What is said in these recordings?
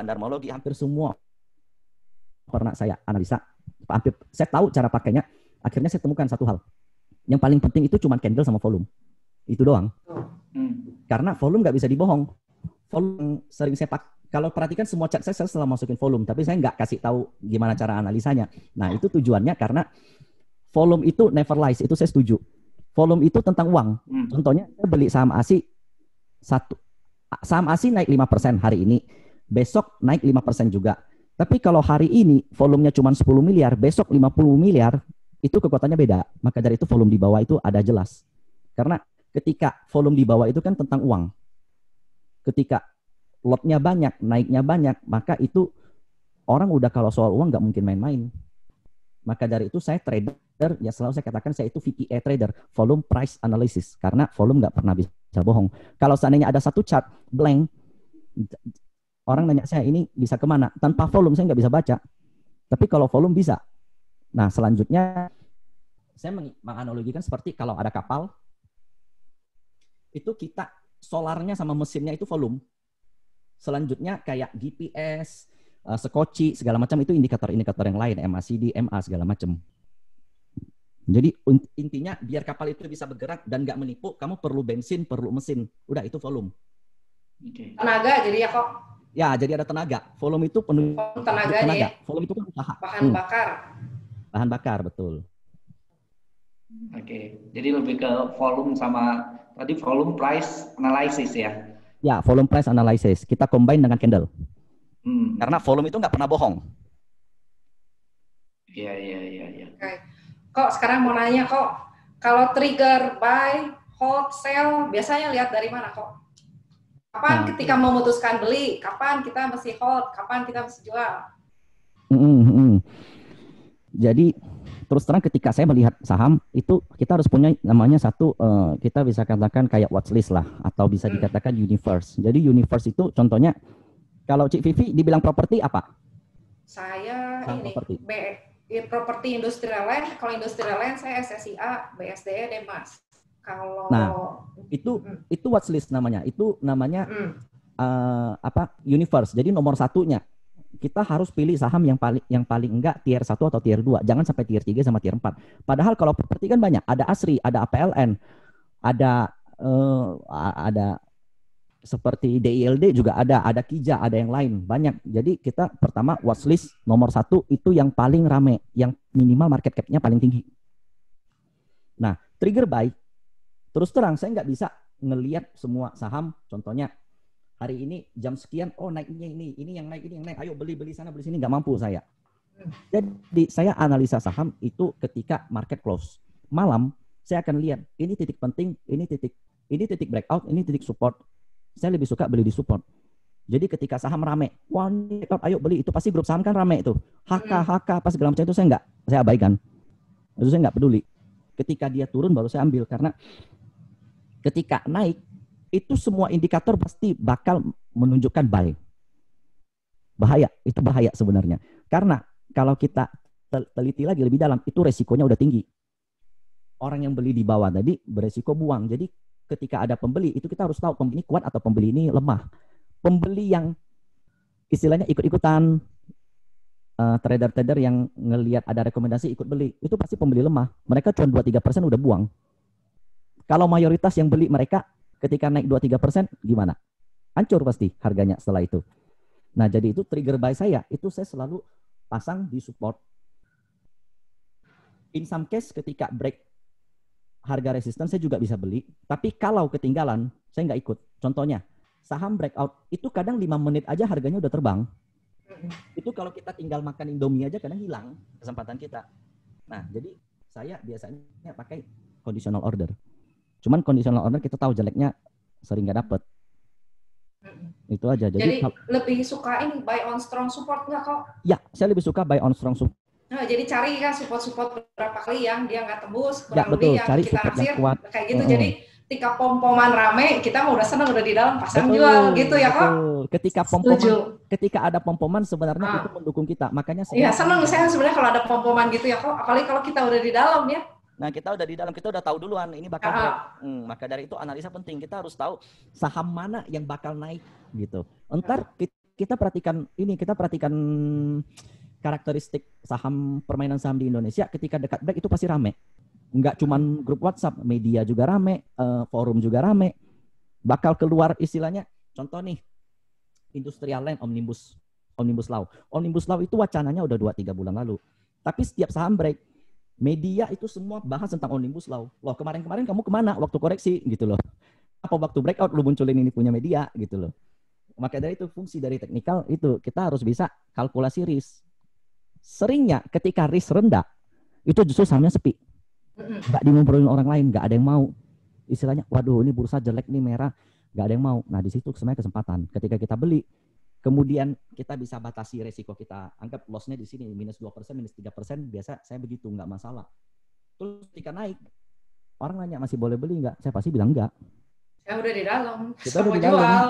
Fandarmologi, hampir semua pernah saya analisa, hampir saya tahu cara pakainya. Akhirnya saya temukan satu hal. Yang paling penting itu cuma candle sama volume. Itu doang. Karena volume nggak bisa dibohong. Volume sering saya pakai. Kalau perhatikan semua chart saya selalu masukin volume, tapi saya nggak kasih tahu gimana cara analisanya. Nah, itu tujuannya karena volume itu never lies, itu saya setuju. Volume itu tentang uang. Contohnya, saya beli saham ASI, saham ASI naik 5% hari ini, besok naik 5% juga. Tapi kalau hari ini volumenya cuma 10 miliar, besok 50 miliar, itu kekuatannya beda. Maka dari itu volume di bawah itu ada jelas. Karena ketika volume di bawah itu kan tentang uang. Ketika lotnya banyak, naiknya banyak, maka itu orang udah kalau soal uang nggak mungkin main-main. Maka dari itu saya trader, ya selalu saya katakan saya itu VPA trader, volume price analysis. Karena volume nggak pernah bisa bohong. Kalau seandainya ada satu chart blank, orang nanya saya ini bisa kemana? Tanpa volume saya nggak bisa baca. Tapi kalau volume bisa. Nah selanjutnya saya menganalogikan seperti kalau ada kapal, itu kita solarnya sama mesinnya itu volume. Selanjutnya kayak GPS, Sekoci, segala macam itu indikator-indikator yang lain, MACD, MA, segala macam. Jadi intinya biar kapal itu bisa bergerak dan nggak menipu, kamu perlu bensin, perlu mesin. Udah itu volume. Tenaga jadi ya kok? Ya, jadi ada tenaga. Volume itu penuh tenaga. Volume itu kan usaha. Bahan bakar. Bahan bakar, betul. Oke, jadi lebih ke volume sama tadi volume price analysis ya? Ya, volume price analysis. Kita combine dengan candle. Karena volume itu nggak pernah bohong. Iya. Okay. Kok sekarang mau nanya kok, kalau trigger buy, hold, sell, biasanya lihat dari mana kok? Kapan ketika memutuskan beli, kapan kita mesti hold, kapan kita mesti jual? Jadi terus terang ketika saya melihat saham itu kita harus punya namanya satu kita bisa katakan kayak watchlist lah atau bisa dikatakan universe. Jadi universe itu contohnya kalau Cik Vivi dibilang properti apa? Saya ini properti industrial land. Kalau industrial land saya SSIA, BSDE, Demas. Kalau itu watchlist namanya. Itu namanya universe. Jadi nomor satunya kita harus pilih saham yang paling enggak tier 1 atau tier 2. Jangan sampai tier 3 sama tier 4. Padahal kalau properti kan banyak. Ada ASRI, ada APLN, ada seperti DILD juga ada KIJA, ada yang lain. Banyak. Jadi kita pertama watchlist nomor 1 itu yang paling rame. Yang minimal market cap-nya paling tinggi. Nah, trigger buy. Terus terang saya nggak bisa ngelihat semua saham. Contohnya hari ini jam sekian, naiknya ini yang naik, ayo beli sana, beli sini, nggak mampu saya. Jadi saya analisa saham itu ketika market close. Malam saya akan lihat ini titik penting, ini titik breakout, ini titik support. Saya lebih suka beli di support. Jadi ketika saham rame, wah ini ayo beli, itu pasti grup saham kan rame itu. HK pas segala macam itu saya abaikan. Itu saya nggak peduli. Ketika dia turun baru saya ambil karena ketika naik itu semua indikator pasti bakal menunjukkan buy. Bahaya, itu bahaya sebenarnya. Karena kalau kita teliti lagi lebih dalam, itu resikonya udah tinggi. Orang yang beli di bawah tadi beresiko buang. Jadi ketika ada pembeli, itu kita harus tahu pembeli ini kuat atau pembeli ini lemah. Pembeli yang istilahnya ikut-ikutan, trader-trader yang ngelihat ada rekomendasi ikut beli, itu pasti pembeli lemah. Mereka cuma 2-3% udah buang. Kalau mayoritas yang beli mereka ketika naik 2-3% gimana? Hancur pasti harganya setelah itu. Nah, jadi itu trigger buy saya, itu saya selalu pasang di support. In some case ketika break harga resisten saya juga bisa beli, tapi kalau ketinggalan saya nggak ikut. Contohnya, saham breakout itu kadang 5 menit aja harganya udah terbang. Itu kalau kita tinggal makan Indomie aja kadang hilang kesempatan kita. Nah, jadi saya biasanya pakai conditional order. Cuman conditional order kita tahu jeleknya sering nggak dapet. Itu aja. Jadi lebih suka ini buy on strong support nggak kok? Ya, saya lebih suka buy on strong support. Nah, jadi cari kan support berapa kali yang dia nggak tembus, kurang betul, lebih yang cari kita naksir, kayak gitu. Jadi ketika pom-poman rame, kita udah senang udah di dalam pasang jual gitu ya kok? Ketika ada pom-poman sebenarnya itu mendukung kita. Makanya iya senang saya sebenarnya kalau ada pom-poman gitu ya kok, apalagi kalau kita udah di dalam ya. Nah, kita udah di dalam, kita udah tahu duluan ini bakal naik. Maka dari itu analisa penting. Kita harus tahu saham mana yang bakal naik gitu. Entar kita perhatikan karakteristik permainan saham di Indonesia. Ketika dekat break itu pasti rame. Nggak cuman grup WhatsApp, media juga rame, forum juga rame. Bakal keluar istilahnya, contoh nih, Industrial Land Omnibus Law. Omnibus Law itu wacananya udah 2-3 bulan lalu. Tapi setiap saham break, media itu semua bahas tentang Omnibus Law. Loh, kemarin kamu kemana waktu koreksi gitu loh. Apa waktu breakout lu munculin ini punya media gitu loh. Maka dari itu fungsi dari teknikal itu kita harus bisa kalkulasi risk. Seringnya ketika risk rendah, itu justru sahamnya sepi. Nggak dimobrolin orang lain, nggak ada yang mau. Istilahnya, waduh ini bursa jelek nih merah, nggak ada yang mau. Nah di situ sebenarnya kesempatan. Ketika kita beli, kemudian kita bisa batasi resiko kita. Anggap loss-nya di sini minus 2%, minus 3%, biasa saya begitu, nggak masalah. Terus ketika naik, orang nanya masih boleh beli nggak? Saya pasti bilang nggak. Saya udah di dalam, kita udah di dalam.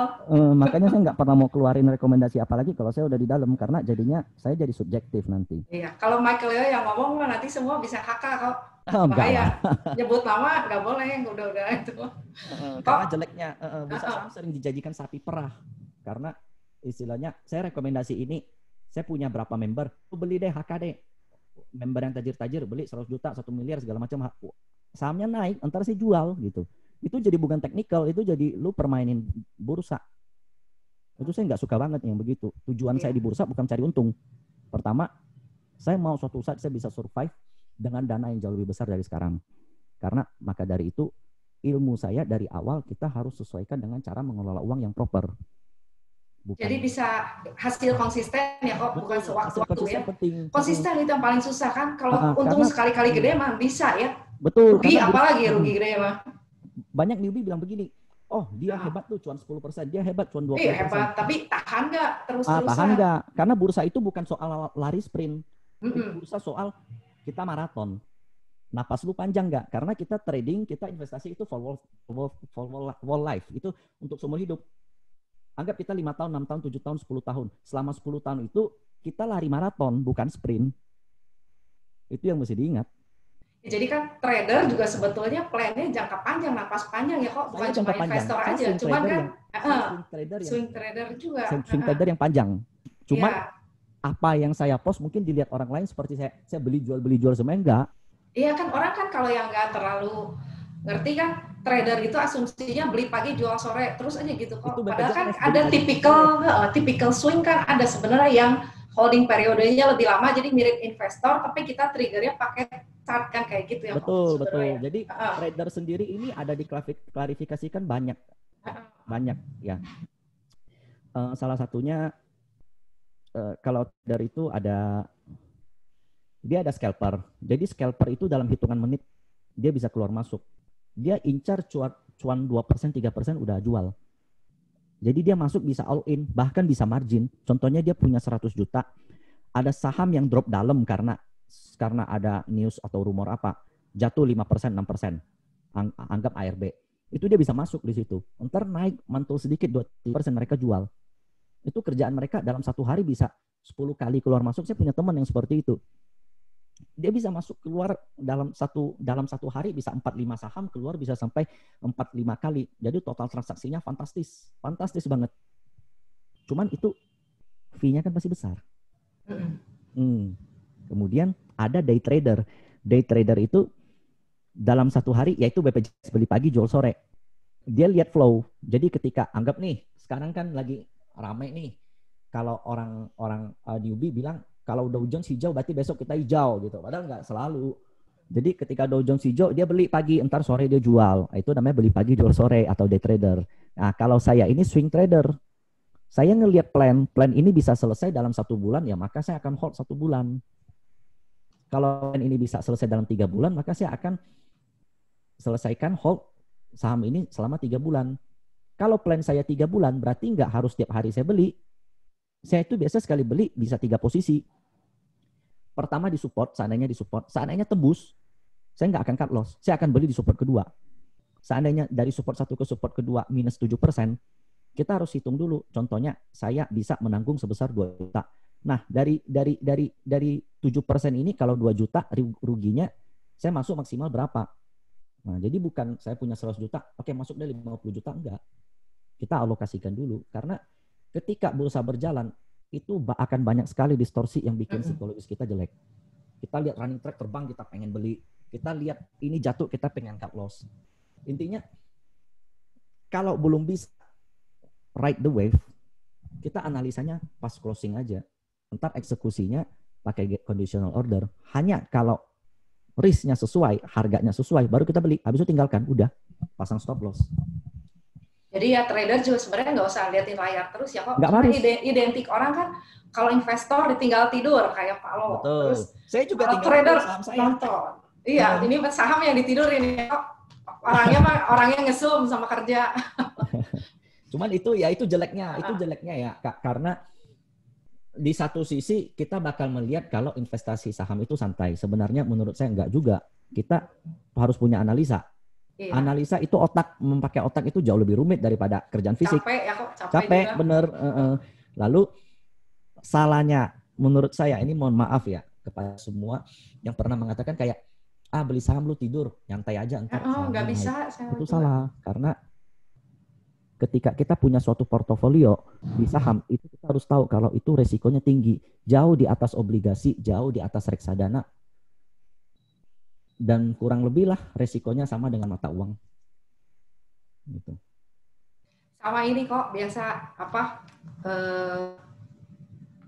Makanya saya nggak pernah mau keluarin rekomendasi apalagi kalau saya udah di dalam, karena jadinya saya jadi subjektif nanti. Iya, kalau Michael Leo yang ngomong nanti semua bisa kakak kok. Bahaya. Nyebut nama nggak boleh, udah itu. Karena jeleknya bursa saham sering dijadikan sapi perah. Karena istilahnya saya rekomendasi ini, saya punya berapa member, beli deh HKD. Member yang tajir-tajir beli 100 juta, 1 miliar segala macam, sahamnya naik, ntar saya jual gitu. Itu jadi bukan teknikal, itu jadi lu permainin bursa. Itu saya nggak suka banget yang begitu. Tujuan saya di bursa bukan cari untung. Pertama, saya mau suatu saat saya bisa survive dengan dana yang jauh lebih besar dari sekarang. Karena maka dari itu ilmu saya dari awal kita harus sesuaikan dengan cara mengelola uang yang proper. Bukan. Jadi bisa hasil konsisten ya kok, bukan sewaktu-waktu ya. Penting. Konsisten itu yang paling susah kan. Kalau untung sekali-kali gede mah bisa ya. Betul. Rugi apalagi rugi gede mah. Banyak newbie bilang begini, oh dia hebat tuh cuan 10%, dia hebat cuan 20%. Iya hebat, tapi tahan nggak terus-terusan? Tahan nggak, karena bursa itu bukan soal lari sprint. Bursa soal kita maraton. Napas lu panjang nggak? Karena kita trading, kita investasi itu for life. Itu untuk seumur hidup. Anggap kita 5 tahun, 6 tahun, 7 tahun, 10 tahun. Selama 10 tahun itu kita lari maraton, bukan sprint. Itu yang mesti diingat. Jadi kan trader juga sebetulnya plan-nya jangka panjang, napas panjang ya kok, bukan cuma investor aja. Cuman kan swing trader juga. Swing trader yang panjang. Cuman apa yang saya post mungkin dilihat orang lain seperti saya beli jual semuanya enggak. Iya kan, orang kan kalau yang enggak terlalu ngerti kan, trader itu asumsinya beli pagi jual sore terus aja gitu kok. Padahal kan ada typical swing kan, ada sebenarnya yang holding periodenya lebih lama jadi mirip investor, tapi kita triggernya pakai chart kan kayak gitu ya. Betul. Jadi trader sendiri ini ada diklarifikasikan banyak ya. Salah satunya kalau dari itu dia ada scalper. Jadi scalper itu dalam hitungan menit dia bisa keluar masuk. Dia incar cuan 2%, 3% udah jual. Jadi dia masuk bisa all in, bahkan bisa margin. Contohnya dia punya 100 juta, ada saham yang drop dalam karena ada news atau rumor apa, jatuh 5%, 6%. Anggap ARB. Itu dia bisa masuk di situ. Ntar naik, mantul sedikit 2% mereka jual. Itu kerjaan mereka dalam satu hari bisa 10 kali keluar masuk. Saya punya teman yang seperti itu. Dia bisa masuk keluar dalam satu hari bisa 4-5 saham keluar bisa sampai 4-5 kali. Jadi total transaksinya fantastis banget. Cuman itu fee-nya kan pasti besar. Kemudian ada day trader. Day trader itu dalam satu hari yaitu BPJS beli pagi jual sore. Dia lihat flow. Jadi ketika anggap nih sekarang kan lagi rame nih. Kalau orang newbie bilang kalau Dow Jones hijau berarti besok kita hijau gitu. Padahal nggak selalu. Jadi ketika Dow Jones hijau dia beli pagi, entar sore dia jual. Itu namanya beli pagi jual sore atau day trader. Nah kalau saya ini swing trader. Saya ngelihat plan ini bisa selesai dalam 1 bulan ya maka saya akan hold 1 bulan. Kalau plan ini bisa selesai dalam 3 bulan maka saya akan selesaikan hold saham ini selama 3 bulan. Kalau plan saya 3 bulan berarti nggak harus tiap hari saya beli. Saya itu biasa sekali beli bisa 3 posisi. Pertama di support, seandainya tembus, saya nggak akan cut loss. Saya akan beli di support kedua. Seandainya dari support 1 ke support kedua minus 7%, kita harus hitung dulu. Contohnya saya bisa menanggung sebesar 2 juta. Nah, dari 7% ini kalau 2 juta ruginya saya masuk maksimal berapa? Nah, jadi bukan saya punya 100 juta, oke masuk dari 50 juta enggak. Kita alokasikan dulu karena Ketika bursa berjalan, itu akan banyak sekali distorsi yang bikin psikologis kita jelek. Kita lihat running track terbang, kita pengen beli. Kita lihat ini jatuh, kita pengen cut loss. Intinya, kalau belum bisa ride the wave, kita analisanya pas closing aja. Ntar eksekusinya pakai conditional order. Hanya kalau risk-nya sesuai, harganya sesuai, baru kita beli. Habis itu tinggalkan, udah pasang stop loss. Jadi ya trader juga sebenarnya nggak usah liatin layar terus ya kok. Nggak harus. Identik orang kan kalau investor ditinggal tidur kayak Pak Lo. Betul. Terus Saya juga kalau tinggal trader saham saya. nonton. Iya, ini saham yang ditidurin ya kok. Orangnya nge-zoom sama kerja. Cuman itu jeleknya ya Kak, karena di satu sisi kita bakal melihat kalau investasi saham itu santai. Sebenarnya menurut saya enggak juga. Kita harus punya analisa. Iya. Analisa itu memakai otak itu jauh lebih rumit daripada kerjaan fisik. Capek ya kok, capek bener. Lalu salahnya menurut saya, ini mohon maaf ya kepada semua yang pernah mengatakan kayak beli saham lu tidur, nyantai aja ntar. Nggak bisa. Itu salah, karena ketika kita punya suatu portofolio di saham, itu kita harus tahu kalau itu resikonya tinggi, jauh di atas obligasi, jauh di atas reksadana, dan kurang lebih lah resikonya sama dengan mata uang. Gitu. Sama ini kok biasa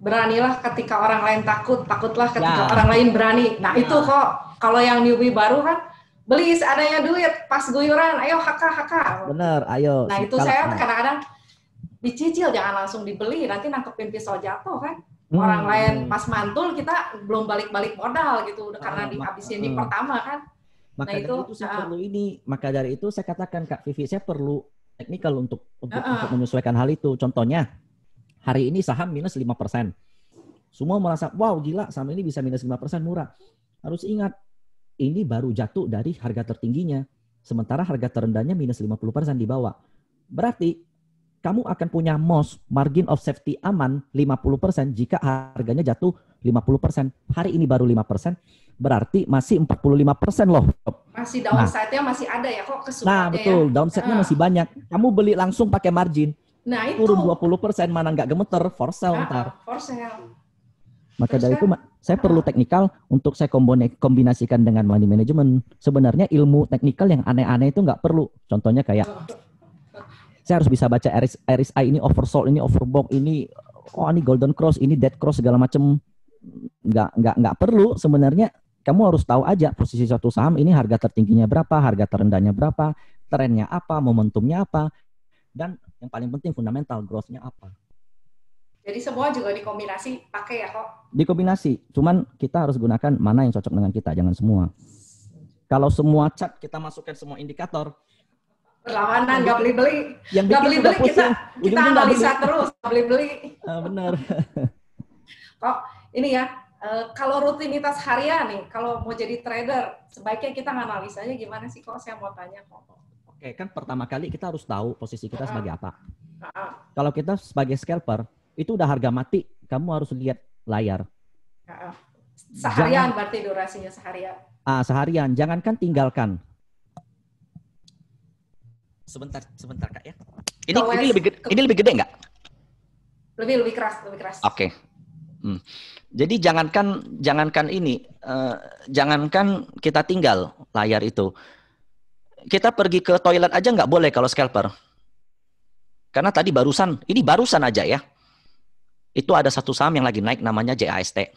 beranilah ketika orang lain takutlah ketika orang lain berani. Nah itu kok kalau yang newbie baru kan beli seadanya duit pas guyuran, ayo haka. Bener, ayo. Nah itu saya kadang-kadang dicicil, jangan langsung dibeli, nanti nangkepin pisau jatuh kan. Orang lain pas mantul, kita belum balik-balik modal gitu, karena dihabisin di pertama kan. Maka dari itu saya perlu maka dari itu saya katakan Kak Vivi, saya perlu teknikal untuk menyesuaikan hal itu. Contohnya, hari ini saham minus 5%. Semua merasa, wow gila saham ini bisa minus 5% murah. Harus ingat, ini baru jatuh dari harga tertingginya. Sementara harga terendahnya minus 50% di bawah. Berarti kamu akan punya margin of safety aman 50% jika harganya jatuh 50%. Hari ini baru 5%, berarti masih 45% loh. Masih downside-nya masih ada ya kok kesulitannya. Nah betul, downside-nya masih banyak. Kamu beli langsung pakai margin. Nah itu. Turun 20%, mana nggak gemeter, for sale ntar. For sale. Maka dari itu saya perlu teknikal untuk saya kombinasikan dengan money management. Sebenarnya ilmu teknikal yang aneh-aneh itu nggak perlu. Contohnya kayak saya harus bisa baca RSI ini oversold, ini overbought, ini golden cross, ini dead cross segala macam. Nggak perlu sebenarnya. Kamu harus tahu aja posisi suatu saham ini harga tertingginya berapa, harga terendahnya berapa, trennya apa, momentumnya apa, dan yang paling penting fundamental growth-nya apa. Jadi semua juga dikombinasi pakai ya kok? Dikombinasi, cuman kita harus gunakan mana yang cocok dengan kita, jangan semua. Kalau semua chart kita masukkan semua indikator, berlawanan, nggak beli-beli. Nggak beli-beli, kita analisa terus, nggak beli-beli. Benar. Kok ini ya, kalau rutinitas harian nih, kalau mau jadi trader, sebaiknya kita analisanya gimana sih kok? Saya mau tanya kok. Oke, kan pertama kali kita harus tahu posisi kita sebagai apa. Kalau kita sebagai scalper, itu udah harga mati, kamu harus lihat layar. Seharian berarti durasinya seharian. Seharian, jangankan tinggalkan. Sebentar Kak ya. Ini lebih gede nggak? Lebih keras. Oke. Jadi jangankan ini, jangankan kita tinggal layar itu. Kita pergi ke toilet aja nggak boleh kalau scalper. Karena tadi barusan aja ya. Itu ada satu saham yang lagi naik namanya JAST.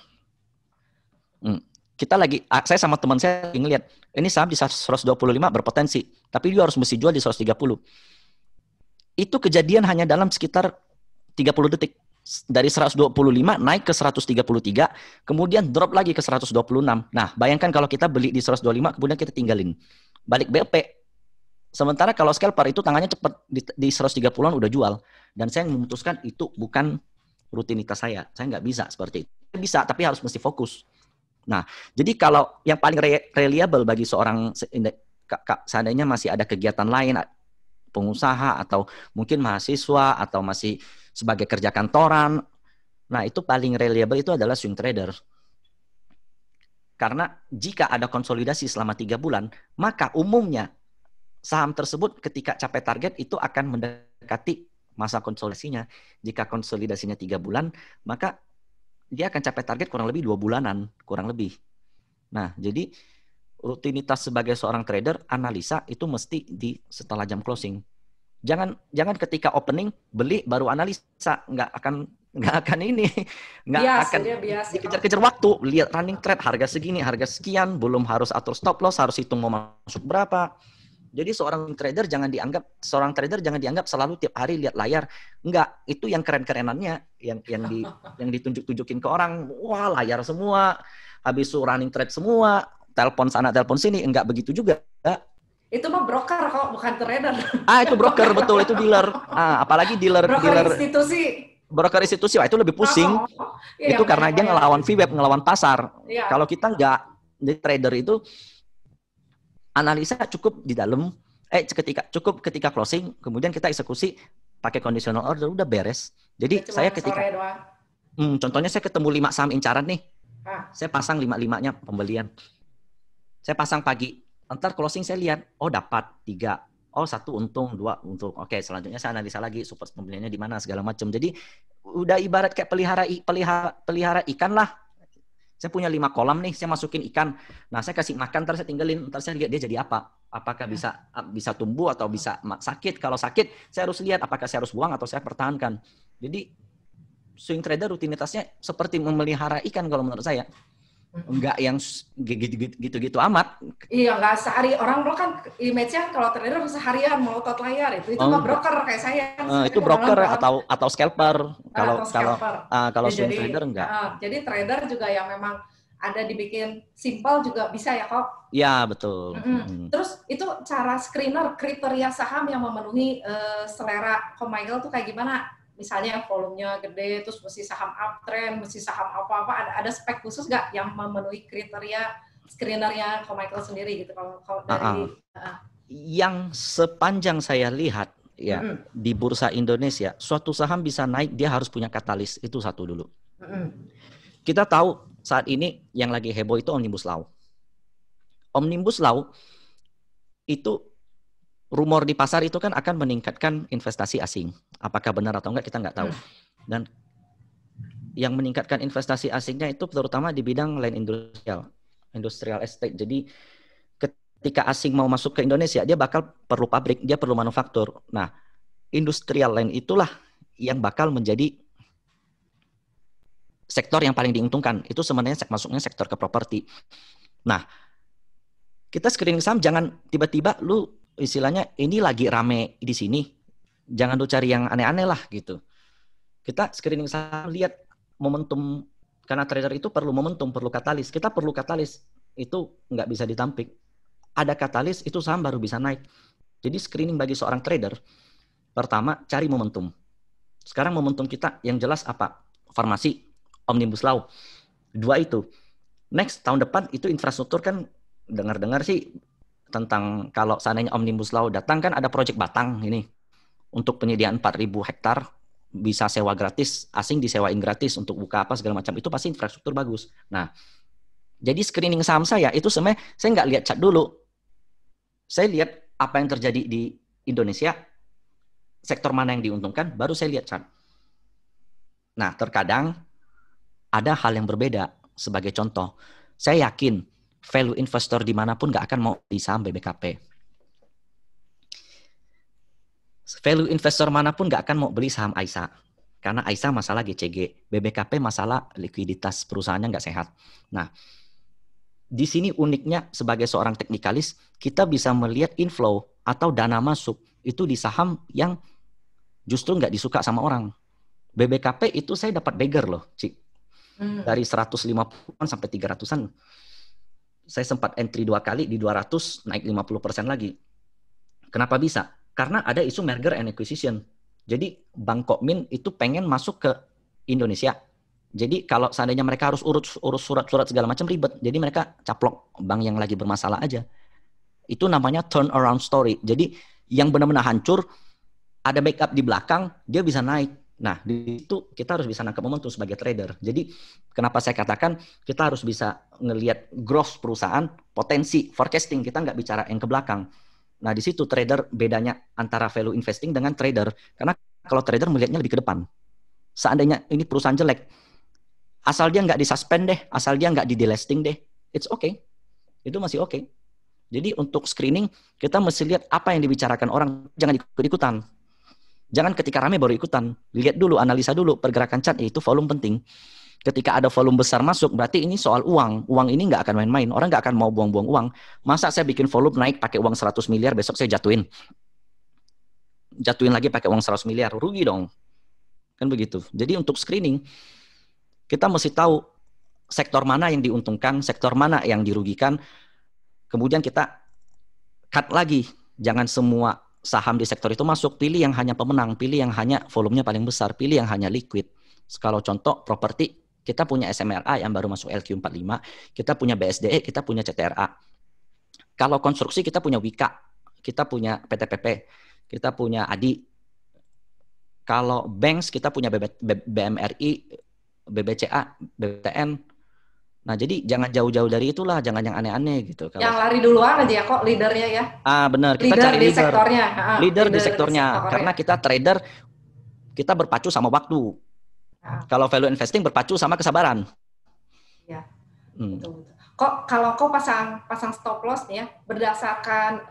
Saya sama teman saya lagi ngeliat, ini saham di 125 berpotensi, tapi dia harus mesti jual di 130. Itu kejadian hanya dalam sekitar 30 detik. Dari 125 naik ke 133, kemudian drop lagi ke 126. Nah, bayangkan kalau kita beli di 125, kemudian kita tinggalin. Balik BP. Sementara kalau scalper itu tangannya cepat, di 130-an udah jual. Dan saya memutuskan itu bukan rutinitas saya. Saya nggak bisa seperti itu. Bisa, tapi harus mesti fokus. Nah, jadi kalau yang paling reliable bagi seorang, seandainya masih ada kegiatan lain, pengusaha atau mungkin mahasiswa atau masih sebagai kerja kantoran, nah itu paling reliable itu adalah swing trader. Karena jika ada konsolidasi selama 3 bulan, maka umumnya saham tersebut ketika capai target itu akan mendekati masa konsolidasinya. Jika konsolidasinya 3 bulan, maka dia akan capai target kurang lebih 2 bulanan, kurang lebih. Nah, jadi rutinitas sebagai seorang trader, analisa itu mesti setelah jam closing. Jangan ketika opening beli baru analisa, nggak akan ini, nggak akan dikejar-kejar waktu. Lihat running trade, harga segini, harga sekian, belum harus atur stop loss, harus hitung mau masuk berapa. Jadi seorang trader jangan dianggap selalu tiap hari lihat layar. Enggak, itu yang keren-kerenannya, yang ditunjuk-tunjukin ke orang. Wah, layar semua, habis itu running trade semua, telepon sana, telepon sini. Enggak begitu juga. Itu mah broker kok, bukan trader. Itu broker, betul, itu dealer. Apalagi dealer institusi. Broker institusi, itu lebih pusing. Itu karena dia ngelawan VWAP, ngelawan pasar. Iya. Kalau kita enggak, di trader itu analisa cukup di dalam, ketika closing, kemudian kita eksekusi pakai conditional order, udah beres. Jadi saya contohnya saya ketemu 5 saham incaran nih, saya pasang 5-5-nya pembelian. Saya pasang pagi, ntar closing saya lihat, dapat 3, 1 untung, 2 untung. Oke, selanjutnya saya analisa lagi, support pembeliannya di mana, segala macam. Jadi udah ibarat kayak pelihara ikan lah. Saya punya 5 kolam nih, saya masukin ikan. Nah, saya kasih makan, ntar saya tinggalin, ntar saya lihat dia jadi apa. Apakah bisa tumbuh atau bisa sakit. Kalau sakit, saya harus lihat apakah saya harus buang atau saya pertahankan. Jadi, swing trader rutinitasnya seperti memelihara ikan kalau menurut saya. Enggak yang gitu-gitu amat. Iya, enggak sehari. Orang kan image-nya kalau trader seharian melotot layar itu mah broker kayak saya. Itu broker atau scalper. Kalau swing trader enggak. Jadi trader juga yang memang ada dibikin simple juga bisa ya kok. Iya, betul. Terus itu cara screener kriteria saham yang memenuhi selera Ko Michael tuh kayak gimana? Misalnya volumenya gede, terus mesti saham uptrend, mesti saham apa-apa, ada spek khusus nggak yang memenuhi kriteria screenernya Ko Michael sendiri gitu kalau dari yang sepanjang saya lihat ya di bursa Indonesia, suatu saham bisa naik dia harus punya katalis, itu satu dulu. Kita tahu saat ini yang lagi heboh itu Omnibus Law. Omnibus Law itu rumor di pasar itu kan akan meningkatkan investasi asing. Apakah benar atau enggak kita nggak tahu. Dan yang meningkatkan investasi asingnya itu terutama di bidang land industrial estate. Jadi ketika asing mau masuk ke Indonesia, dia bakal perlu pabrik, dia perlu manufaktur. Nah, industrial land itulah yang bakal menjadi sektor yang paling diuntungkan. Itu sebenarnya masuknya sektor ke properti. Nah, kita screening saham jangan tiba-tiba lu istilahnya ini lagi rame di sini, jangan lu cari yang aneh-aneh lah gitu. Kita screening saham lihat momentum, karena trader itu perlu momentum, perlu katalis. Kita perlu katalis, itu nggak bisa ditampik. Ada katalis itu saham baru bisa naik. Jadi screening bagi seorang trader, pertama cari momentum. Sekarang momentum kita yang jelas apa? Farmasi, Omnibus Law. 2 itu. Next tahun depan itu infrastruktur kan dengar-dengar sih tentang kalau seandainya Omnibus Law datang kan ada proyek Batang ini untuk penyediaan 4.000 hektar bisa sewa gratis, asing disewain gratis untuk buka apa segala macam, itu pasti infrastruktur bagus. Nah, jadi screening saham saya itu sebenarnya saya nggak lihat chart dulu, saya lihat apa yang terjadi di Indonesia, sektor mana yang diuntungkan, baru saya lihat chart. Nah, terkadang ada hal yang berbeda. Sebagai contoh, saya yakin value investor dimanapun nggak akan mau di saham BBKP. Value investor manapun nggak akan mau beli saham AISA. Karena AISA masalah GCG. BBKP masalah likuiditas perusahaannya nggak sehat. Nah, di sini uniknya sebagai seorang teknikalis, kita bisa melihat inflow atau dana masuk itu di saham yang justru nggak disuka sama orang. BBKP itu saya dapat beggar loh, Cik. Dari 150-an sampai 300-an. Saya sempat entry 2 kali di 200 naik 50% lagi. Kenapa bisa? Karena ada isu merger and acquisition. Jadi Bank Kokmin itu pengen masuk ke Indonesia. Jadi kalau seandainya mereka harus urus surat-surat segala macam ribet. Jadi mereka caplok bank yang lagi bermasalah aja. Itu namanya turnaround story. Jadi yang benar-benar hancur, ada backup di belakang, dia bisa naik. Nah, di situ kita harus bisa nangkep momentum sebagai trader. Jadi, kenapa saya katakan kita harus bisa ngelihat growth perusahaan, potensi, forecasting. Kita nggak bicara yang ke belakang. Nah, di situ trader bedanya antara value investing dengan trader. Karena kalau trader melihatnya lebih ke depan. Seandainya ini perusahaan jelek, asal dia nggak disuspend deh, asal dia nggak di-delisting deh, it's okay. Itu masih oke. Jadi untuk screening, kita mesti lihat apa yang dibicarakan orang, jangan ikut-ikutan. Jangan ketika rame baru ikutan. Lihat dulu, analisa dulu, pergerakan chart, itu volume penting. Ketika ada volume besar masuk, berarti ini soal uang. Uang ini nggak akan main-main. Orang nggak akan mau buang-buang uang. Masa saya bikin volume naik pakai uang 100 miliar, besok saya jatuhin. Jatuhin lagi pakai uang 100 miliar. Rugi dong. Kan begitu. Jadi untuk screening, kita mesti tahu sektor mana yang diuntungkan, sektor mana yang dirugikan. Kemudian kita cut lagi. Jangan semua saham di sektor itu masuk. Pilih yang hanya pemenang. Pilih yang hanya volumenya paling besar. Pilih yang hanya liquid. Kalau contoh properti, kita punya SMRA yang baru masuk LQ45. Kita punya BSDE, kita punya CTRA. Kalau konstruksi, kita punya Wika. Kita punya PTPP. Kita punya ADI. Kalau banks, kita punya BMRI, BBCA, BTN. Nah, jadi jangan jauh-jauh dari itulah, jangan yang aneh-aneh gitu. Yang lari duluan aja kok leadernya ya. Benar, kita leader cari di sektornya. Leader di sektornya. Karena kita trader, kita berpacu sama waktu. Kalau value investing berpacu sama kesabaran. Ya, betul. Kok kalau kau pasang stop loss nih ya, berdasarkan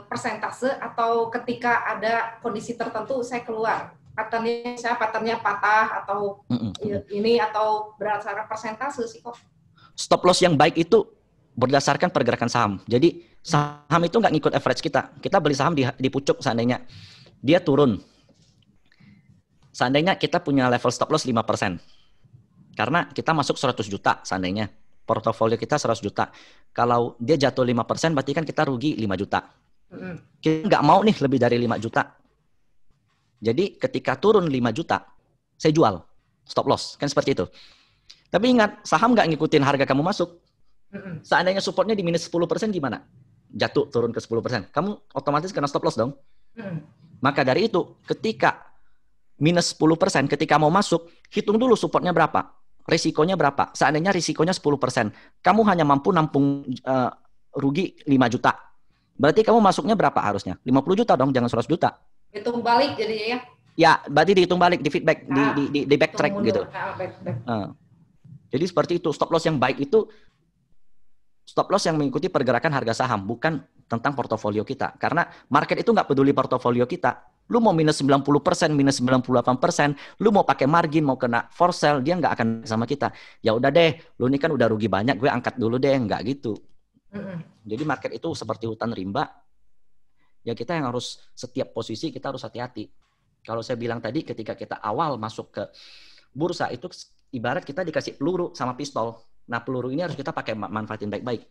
persentase atau ketika ada kondisi tertentu saya keluar. Patternnya patah atau ini atau berdasarkan persentase sih kok. Stop loss yang baik itu berdasarkan pergerakan saham. Jadi saham itu nggak ngikut average kita. Kita beli saham di pucuk seandainya dia turun. Seandainya kita punya level stop loss 5%. Karena kita masuk 100 juta seandainya. Portofolio kita 100 juta. Kalau dia jatuh 5%, berarti kan kita rugi 5 juta. Kita nggak mau nih lebih dari 5 juta. Jadi ketika turun 5 juta, saya jual. Stop loss. Kan seperti itu. Tapi ingat, saham nggak ngikutin harga kamu masuk. Seandainya supportnya di minus 10% gimana? Jatuh, turun ke 10%. Kamu otomatis kena stop loss dong. Maka dari itu, ketika minus 10%, ketika mau masuk, hitung dulu supportnya berapa. Risikonya berapa? Seandainya risikonya 10%, kamu hanya mampu nampung rugi 5 juta. Berarti kamu masuknya berapa harusnya? 50 juta dong, jangan 100 juta. Hitung balik jadinya ya? Ya, berarti dihitung balik, di feedback, di backtrack gitu. Jadi seperti itu, stop loss yang baik itu, stop loss yang mengikuti pergerakan harga saham, bukan tentang portofolio kita. Karena market itu nggak peduli portofolio kita. Lu mau minus 90%, minus 98%, lu mau pakai margin, mau kena for sale, dia nggak akan sama kita. Ya udah deh, lu ini kan udah rugi banyak, gue angkat dulu deh, nggak gitu. Jadi market itu seperti hutan rimba. Ya kita yang harus, setiap posisi kita harus hati-hati. Kalau saya bilang tadi, ketika kita awal masuk ke bursa, itu ibarat kita dikasih peluru sama pistol. Nah peluru ini harus kita pakai manfaatin baik-baik.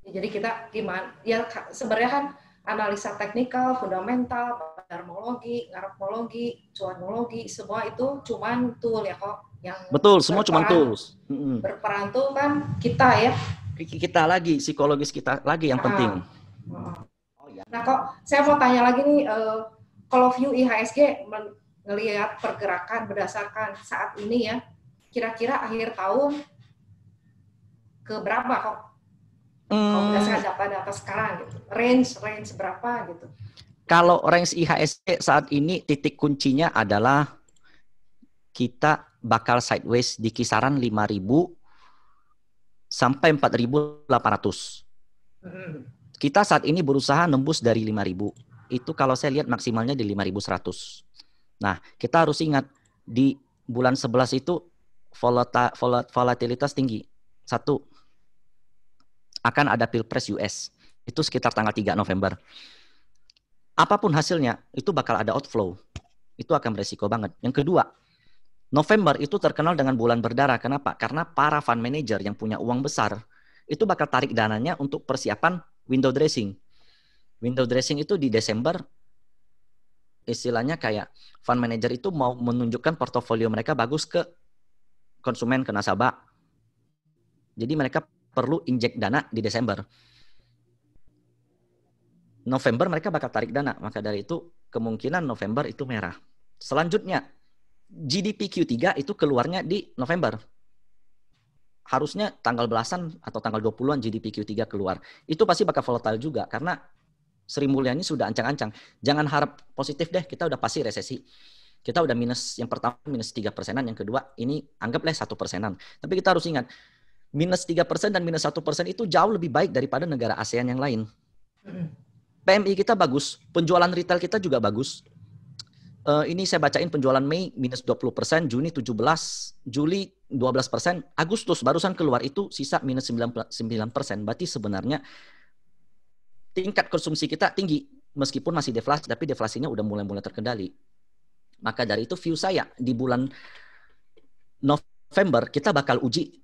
Jadi kita gimana? Ya sebenarnya kan analisa teknikal, fundamental, dermologi, grafologi, cuanologi, semua itu cuman tool ya kok. Yang betul, semua cuma tools. Berperan tuh kan kita ya. Kita lagi, psikologis kita lagi yang penting. Nah kok, saya mau tanya lagi nih, kalau view IHSG ngelihat pergerakan berdasarkan saat ini ya, kira-kira akhir tahun ke berapa kok? Kalau berdasarkan data-data sekarang gitu, range berapa gitu? Kalau range IHSG saat ini titik kuncinya adalah kita bakal sideways di kisaran 5.000 sampai 4.800. Kita saat ini berusaha nembus dari 5.000. Itu kalau saya lihat maksimalnya di 5.100. Nah, kita harus ingat di bulan 11 itu volatilitas tinggi. Satu, akan ada Pilpres US. Itu sekitar tanggal 3 November. Apapun hasilnya, itu bakal ada outflow. Itu akan beresiko banget. Yang kedua, November itu terkenal dengan bulan berdarah. Kenapa? Karena para fund manager yang punya uang besar, itu bakal tarik dananya untuk persiapan window dressing. Window dressing itu di Desember, istilahnya kayak fund manager itu mau menunjukkan portofolio mereka bagus ke konsumen, ke nasabah. Jadi mereka perlu injek dana di Desember. November mereka bakal tarik dana. Maka dari itu kemungkinan November itu merah. Selanjutnya GDP Q3 itu keluarnya di November. Harusnya tanggal belasan atau tanggal 20-an GDP Q3 keluar. Itu pasti bakal volatile juga karena Sri Mulyani sudah ancang-ancang. Jangan harap positif deh, kita udah pasti resesi. Kita udah minus, yang pertama minus 3%, yang kedua ini anggaplah 1%. Tapi kita harus ingat, minus 3% dan minus 1% itu jauh lebih baik daripada negara ASEAN yang lain. PMI kita bagus, penjualan retail kita juga bagus. Ini saya bacain penjualan Mei minus 20%, Juni 17%, Juli 12%, Agustus barusan keluar itu sisa minus 9%. Berarti sebenarnya tingkat konsumsi kita tinggi, meskipun masih deflasi, tapi deflasinya udah mulai-mulai terkendali. Maka dari itu view saya di bulan November kita bakal uji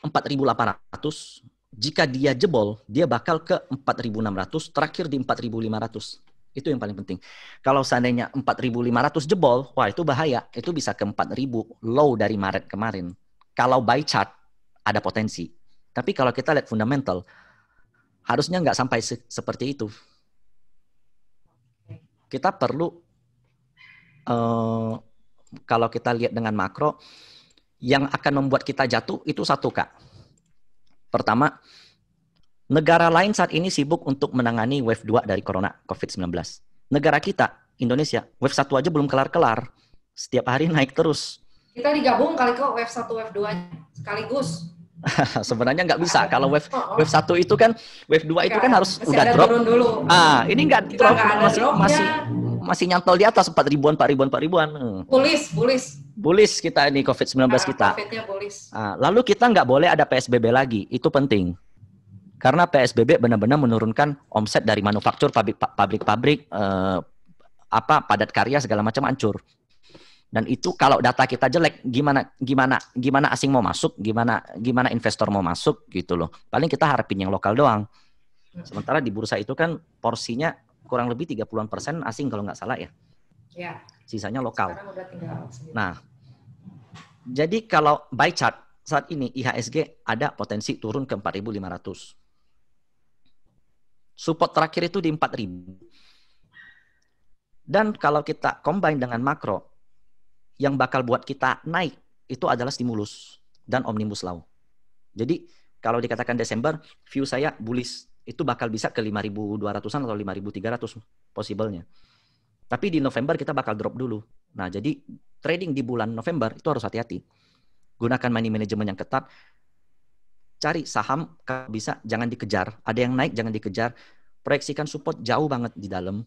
4.800. Jika dia jebol, dia bakal ke 4.600, terakhir di 4.500. Itu yang paling penting. Kalau seandainya 4.500 jebol, wah itu bahaya. Itu bisa ke 4.000 low dari Maret kemarin. Kalau by chart ada potensi. Tapi kalau kita lihat fundamental, harusnya nggak sampai seperti itu. Kita perlu kalau kita lihat dengan makro, yang akan membuat kita jatuh itu satu, Kak. Pertama, negara lain saat ini sibuk untuk menangani wave 2 dari corona COVID-19. Negara kita, Indonesia, wave 1 aja belum kelar-kelar. Setiap hari naik terus. Kita digabung kali kok wave 1, wave 2 sekaligus. Sebenarnya nggak bisa. Kalau wave 1 itu kan, wave 2 itu kan harus udah drop. Dulu. Ini nggak drop, masih nyantol di atas 4.000-an, 4.000-an. Bullish kita ini COVID-19 kita. Lalu kita nggak boleh ada PSBB lagi. Itu penting. Karena PSBB benar-benar menurunkan omset dari manufaktur, pabrik-pabrik, padat karya segala macam hancur. Dan itu kalau data kita jelek, gimana asing mau masuk, gimana investor mau masuk gitu loh. Paling kita harapin yang lokal doang. Sementara di bursa itu kan porsinya kurang lebih 30% asing kalau nggak salah ya. Ya. Sisanya lokal. Sekarang udah tinggal sedikit. Nah, jadi kalau by chart saat ini IHSG ada potensi turun ke 4.500. Support terakhir itu di 4.000. Dan kalau kita combine dengan makro, yang bakal buat kita naik itu adalah stimulus dan omnibus law. Jadi kalau dikatakan Desember, view saya bullish. Itu bakal bisa ke 5.200-an atau 5.300 possible-nya. Tapi di November kita bakal drop dulu. Nah, jadi trading di bulan November itu harus hati-hati. Gunakan money management yang ketat. Cari saham kalau bisa jangan dikejar. Ada yang naik jangan dikejar. Proyeksikan support jauh banget di dalam.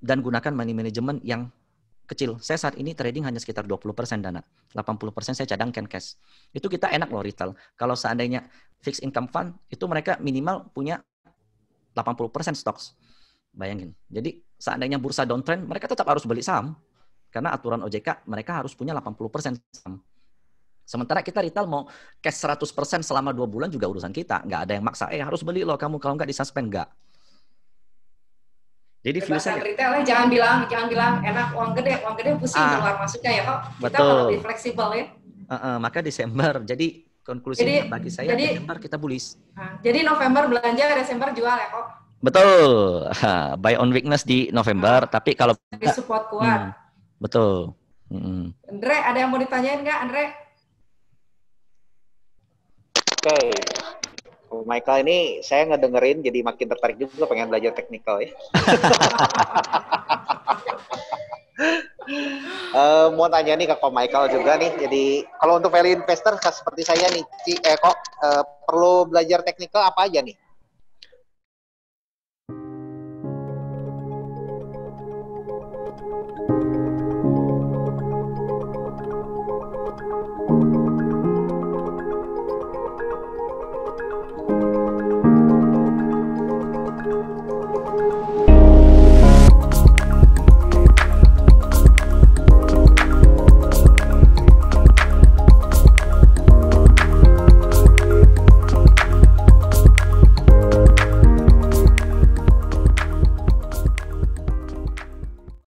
Dan gunakan money management yang kecil. Saya saat ini trading hanya sekitar 20% dana. 80% saya cadangkan cash. Itu kita enak loh retail. Kalau seandainya fixed income fund, itu mereka minimal punya 80% stocks. Bayangin. Jadi seandainya bursa downtrend, mereka tetap harus beli saham. Karena aturan OJK, mereka harus punya 80% saham. Sementara kita retail mau cash 100% selama 2 bulan juga urusan kita. Nggak ada yang maksa, harus beli loh kamu, kalau nggak disuspend, nggak. Jadi view saya retailnya jangan bilang enak uang gede pusing keluar masuknya ya kok. Kita lebih fleksibel ya. Maka Desember. Jadi konklusinya bagi saya Desember kita bullish. Jadi November belanja, Desember jual ya kok. Betul. Buy on weakness di November, tapi kalau di support kuat. Betul. Andre, ada yang mau ditanyain nggak, Andre? Oke. Michael ini saya ngedengerin jadi makin tertarik juga pengen belajar teknikal ya. Mau tanya nih ke Ko Michael juga nih. Jadi kalau untuk value investor seperti saya nih, perlu belajar teknikal apa aja nih?